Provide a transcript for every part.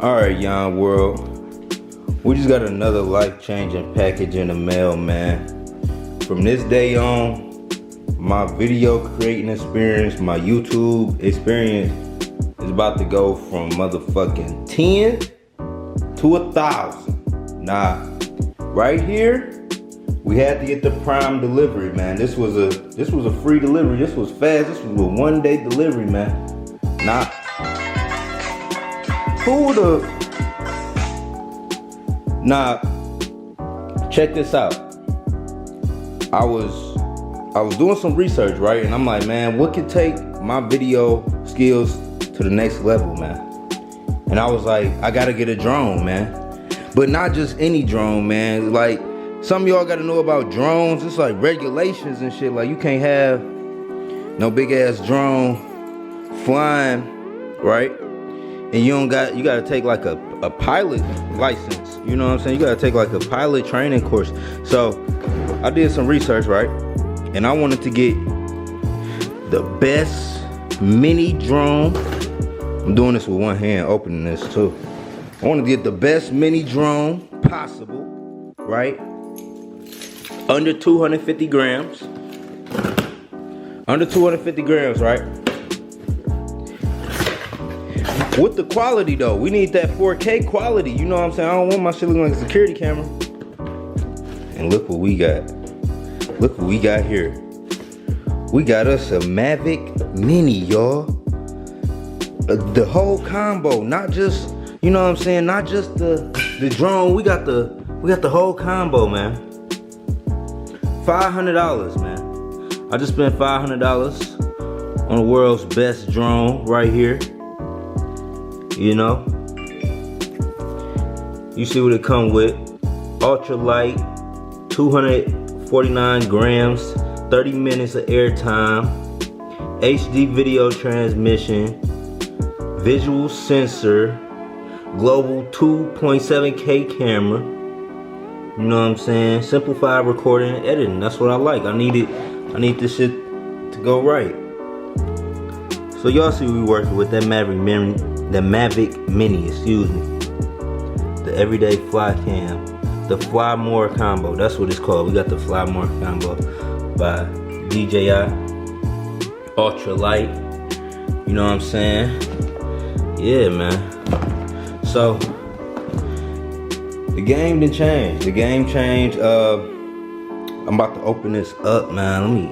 Alright, young world. We just got another life-changing package in the mail, man. From this day on, my video creating experience, my YouTube experience is about to go from motherfucking 10 to 1,000. Nah, right here, we had to get the prime delivery, man. This was a free delivery. This was fast. This was a one-day delivery, man. Nah. Nah, check this out. I was doing some research, right? And I'm like, man, what could take my video skills to the next level, man? And I was like, I gotta get a drone, man. But not just any drone, man. Like, some of y'all gotta know about drones. It's like regulations and shit. Like, you can't have no big ass drone flying, right? And you gotta take like a pilot license. You know what I'm saying? You gotta take like a pilot training course. So I did some research, right? And I wanted to get the best mini drone. I'm doing this with one hand, opening this too. I want to get the best mini drone possible, right? Under 250 grams. Under 250 grams, right? With the quality though, we need that 4K quality. You know what I'm saying? I don't want my shit looking like a security camera. And look what we got. Look what we got here. We got us a Mavic Mini, y'all. The whole combo, not just, you know what I'm saying? Not just the drone. We got the whole combo, man. $500, man. I just spent $500 on the world's best drone right here. You know, you see what it come with. Ultra light, 249 grams, 30 minutes of airtime, HD video transmission, visual sensor, global 2.7K camera. You know what I'm saying? Simplified recording and editing. That's what I like. I need this shit to go right. So y'all see we working with that Mavic Mini, excuse me. The everyday fly cam. The Fly More combo. That's what it's called. We got the Fly More combo by DJI. Ultra light. You know what I'm saying? Yeah, man. So the game didn't change. The game changed. I'm about to open this up, man. Let me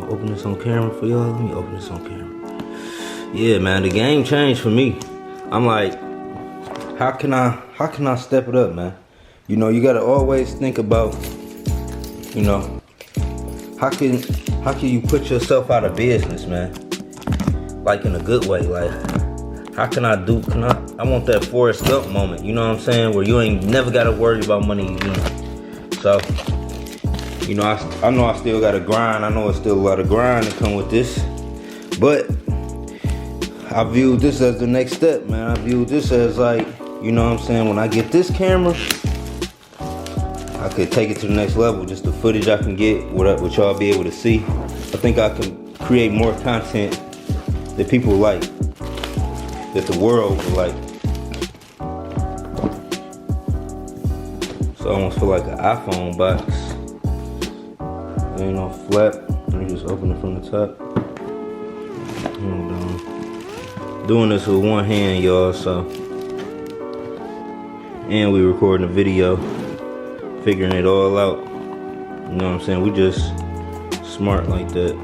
open this on camera for y'all. Let me open this on camera. Yeah, man, the game changed for me. I'm like, how can I step it up, man? You know, you gotta always think about, you know, how can you put yourself out of business, man? Like in a good way. Like, how can I want that Forrest Gump moment, you know what I'm saying? Where you ain't never gotta worry about money again. So, you know, I know I still gotta grind. I know it's still a lot of grind to come with this. But I viewed this as the next step, man. I viewed this as like, you know what I'm saying? When I get this camera, I could take it to the next level. Just the footage I can get, what y'all be able to see. I think I can create more content that people like, that the world will like. So I almost feel like an iPhone box. Ain't no flap. Let me just open it from the top. Doing this with one hand, y'all, so. And we recording a video, figuring it all out. You know what I'm saying? We just smart like that.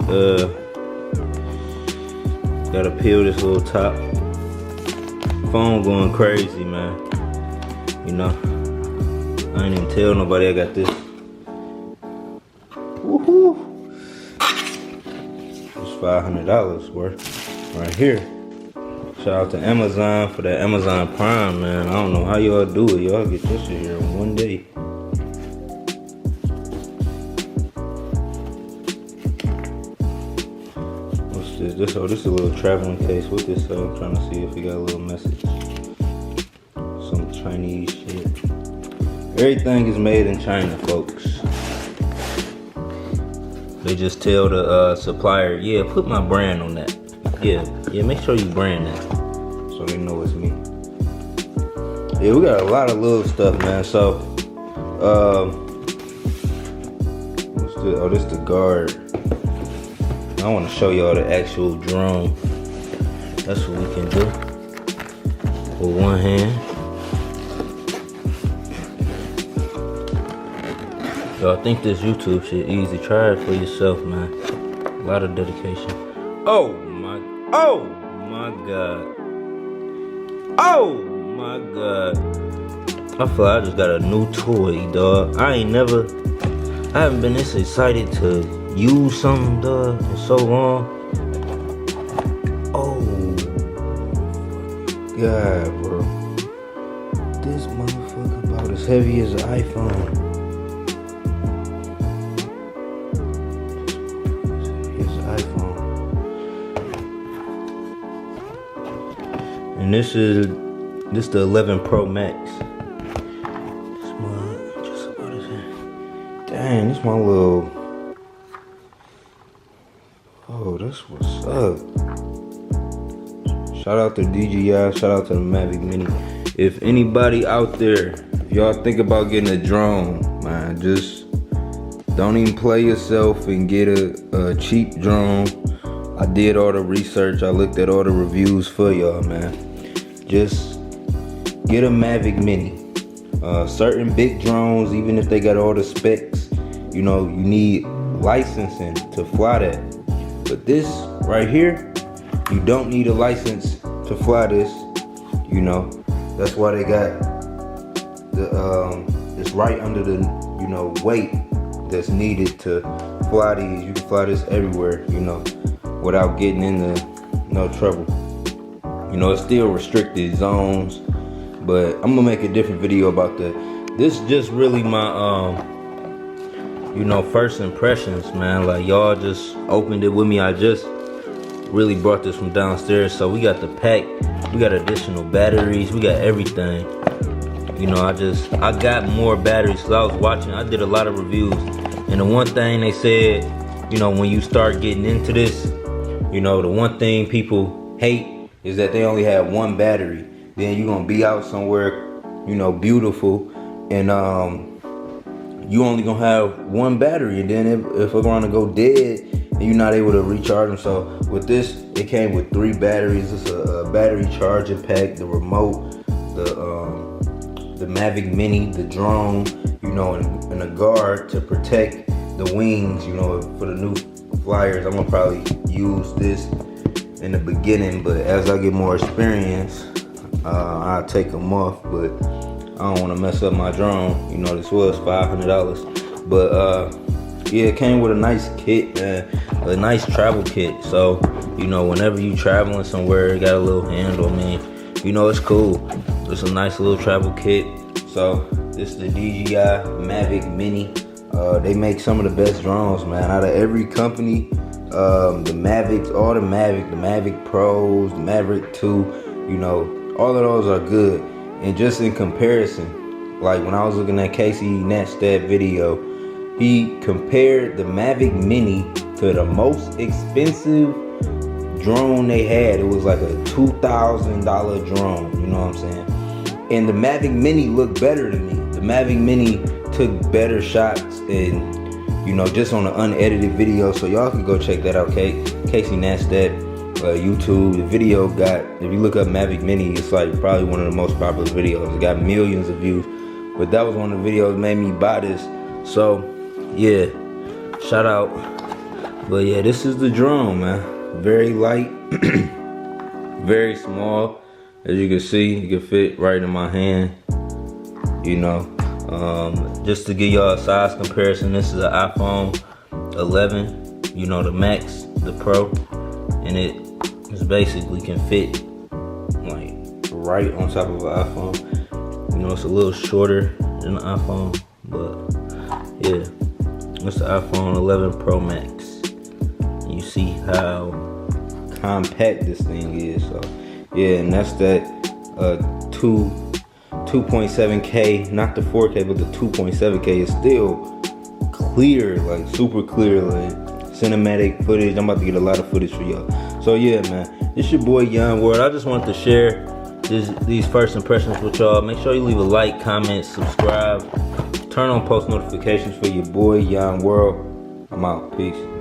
Gotta peel this little top. Phone going crazy, man. You know, I ain't even tell nobody I got this. Woohoo! It's $500 worth right here. Shout out to Amazon for that Amazon Prime, man. I don't know how y'all do it. Y'all get this shit here in one day. What's this? This is a little traveling case. What this? I'm trying to see if we got a little message. Some Chinese shit. Everything is made in China, folks. They just tell the supplier, yeah, put my brand on that. Yeah, make sure you brand that so they know it's me. Yeah, we got a lot of little stuff, man. So, what's the? Oh, this is the guard. I want to show y'all the actual drone. That's what we can do with one hand. Y'all think this YouTube shit easy? Try it for yourself, man. A lot of dedication. Oh my God. Oh my God. I feel like I just got a new toy, dog. I haven't been this excited to use something, dog, in so long. Oh God, bro. This motherfucker about as heavy as an iPhone. And this the 11 Pro Max. Dang, this my little. Oh, that's what's up. Shout out to DJI, shout out to the Mavic Mini. If anybody out there, if y'all think about getting a drone, man, just don't even play yourself and get a cheap drone. I did all the research, I looked at all the reviews for y'all, man. Just get a Mavic Mini. Certain big drones, even if they got all the specs, you know, you need licensing to fly that. But this right here, you don't need a license to fly this. You know, that's why they got the it's right under the, you know, weight that's needed to fly these. You can fly this everywhere, you know, without getting into no trouble. You know, it's still restricted zones, but I'm gonna make a different video about that. This is just really my you know, first impressions, man. Like, y'all just opened it with me. I just really brought this from downstairs. So we got the pack, we got additional batteries, we got everything. You know, I got more batteries because I was watching, I did a lot of reviews, and the one thing they said, you know, when you start getting into this, you know, the one thing people hate is that they only have one battery. Then you're gonna be out somewhere, you know, beautiful, and you only gonna have one battery, and then if we're gonna go dead and you're not able to recharge them. So with this, it came with 3 batteries. It's a battery charging pack, the remote, the Mavic Mini, the drone, you know, and a guard to protect the wings. You know, for the new flyers, I'm gonna probably use this in the beginning, but as I get more experience, I'll take them off. But I don't want to mess up my drone. You know, this was $500, but yeah, it came with a nice kit, man, a nice travel kit. So, you know, whenever you traveling somewhere, it got a little handle. I mean, you know, it's cool. It's a nice little travel kit. So this is the DJI Mavic Mini. They make some of the best drones, man, out of every company. The Mavics, all the Mavic Pros, the Mavic 2, you know, all of those are good. And just in comparison, like when I was looking at Casey Neistat video, he compared the Mavic Mini to the most expensive drone they had. It was like a $2,000 drone, you know what I'm saying? And the Mavic Mini looked better to me. The Mavic Mini took better shots, and you know, just on an unedited video. So y'all can go check that out. Casey Neistat, YouTube. The video got, if you look up Mavic Mini, it's like probably one of the most popular videos. It got millions of views, but that was one of the videos that made me buy this. So yeah, shout out. But yeah, this is the drone, man. Very light, very small. As you can see, it can fit right in my hand. You know, just to give y'all a size comparison, this is an iPhone 11, you know, the Max, the Pro, and it basically can fit like right on top of an iPhone. You know, it's a little shorter than an iPhone, but yeah, it's the iPhone 11 Pro Max. You see how compact this thing is. So yeah, and that's that 2.7K, not the 4K, but the 2.7K is still clear, like super clear, like cinematic footage. I'm about to get a lot of footage for y'all. So yeah, man, it's your boy Young World. I just wanted to share these first impressions with y'all. Make sure you leave a like, comment, subscribe, turn on post notifications for your boy Young World. I'm out. Peace.